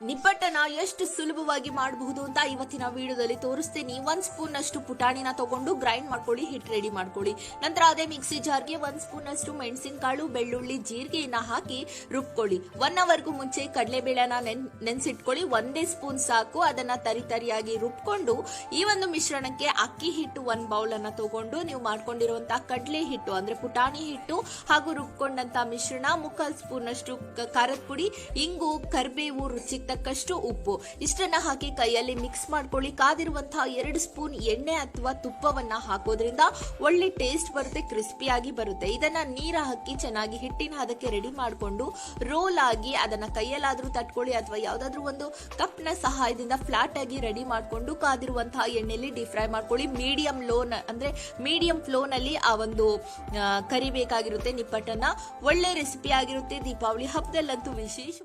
ನಿಪ್ಪಟ್ಟನ ಎಷ್ಟು ಸುಲಭವಾಗಿ ಮಾಡಬಹುದು ಅಂತ ಇವತ್ತಿನ ವಿಡಿಯೋದಲ್ಲಿ ತೋರಿಸ್ತೀನಿ. 1 ಸ್ಪೂನ್ ಅಷ್ಟು ಪುಟಾಣಿನ ತಗೊಂಡು ಗ್ರೈಂಡ್ ಮಾಡ್ಕೊಳ್ಳಿ, ಹಿಟ್ ರೆಡಿ ಮಾಡ್ಕೊಳ್ಳಿ. ನಂತರ ಅದೇ ಮಿಕ್ಸಿ ಜಾರ್ಗೆ 1 ಸ್ಪೂನ್ ಅಷ್ಟು ಮೆಣಸಿನಕಾಳು, ಬೆಳ್ಳುಳ್ಳಿ, ಜೀರಿಗೆಯನ್ನ ಹಾಕಿ ರುಬ್ಕೊಳ್ಳಿ. 1 ಅವರ್ಗೂ ಮುಂಚೆ ಕಡಲೆಬೇಳೆನ ನೆನ್ಸಿಟ್ಕೊಳ್ಳಿ. 1 ಸ್ಪೂನ್ ಸಾಕು. ಅದನ್ನ ತರಿಯಾಗಿ ರುಬ್ಕೊಂಡು ಈ ಒಂದು ಮಿಶ್ರಣಕ್ಕೆ ಅಕ್ಕಿ ಹಿಟ್ಟು 1 ಬೌಲ್ ಅನ್ನ ತಗೊಂಡು ನೀವು ಮಾಡ್ಕೊಂಡಿರುವಂತಹ ಕಡಲೆ ಹಿಟ್ಟು ಅಂದ್ರೆ ಪುಟಾಣಿ ಹಿಟ್ಟು ಹಾಗೂ ರುಬ್ಕೊಂಡಂತ ಮಿಶ್ರಣ, 1/4 ಸ್ಪೂನ್ ಅಷ್ಟು ಖಾರದ ಪುಡಿ, ಇಂಗು, ಕರಿಬೇವು, ರುಚಿಗೆ ತಕ್ಕಷ್ಟು ಉಪ್ಪು ಇಷ್ಟನ್ನ ಹಾಕಿ ಕೈಯಲ್ಲಿ ಮಿಕ್ಸ್ ಮಾಡ್ಕೊಳ್ಳಿ. ಕಾದಿರುವಂತಹ 2 ಸ್ಪೂನ್ ಎಣ್ಣೆ ಅಥವಾ ತುಪ್ಪವನ್ನ ಹಾಕೋದ್ರಿಂದ ಒಳ್ಳೆ ಟೇಸ್ಟ್ ಬರುತ್ತೆ, ಕ್ರಿಸ್ಪಿಯಾಗಿ ಬರುತ್ತೆ. ಇದನ್ನ ನೀರ ಹಾಕಿ ಚೆನ್ನಾಗಿ ಹಿಟ್ಟಿನ ಹದಕ್ಕೆ ರೆಡಿ ಮಾಡಿಕೊಂಡು ರೋಲ್ ಆಗಿ ಅದನ್ನ ಕೈಯಲ್ಲಾದ್ರೂ ತಟ್ಕೊಳ್ಳಿ ಅಥವಾ ಯಾವ್ದಾದ್ರು ಒಂದು ಕಪ್ ನ ಸಹಾಯದಿಂದ ಫ್ಲಾಟ್ ಆಗಿ ರೆಡಿ ಮಾಡಿಕೊಂಡು ಕಾದಿರುವಂತಹ ಎಣ್ಣೆಯಲ್ಲಿ ಡೀಪ್ ಫ್ರೈ ಮಾಡ್ಕೊಳ್ಳಿ. ಮೀಡಿಯಂ ಫ್ಲೋ ನಲ್ಲಿ ಆ ಒಂದು ಕರಿಬೇಕಾಗಿರುತ್ತೆ ನಿಪ್ಪಟ್ಟನ್ನ. ಒಳ್ಳೆ ರೆಸಿಪಿ ಆಗಿರುತ್ತೆ. ದೀಪಾವಳಿ ಹಬ್ಬದಲ್ಲಂತೂ ವಿಶೇಷ.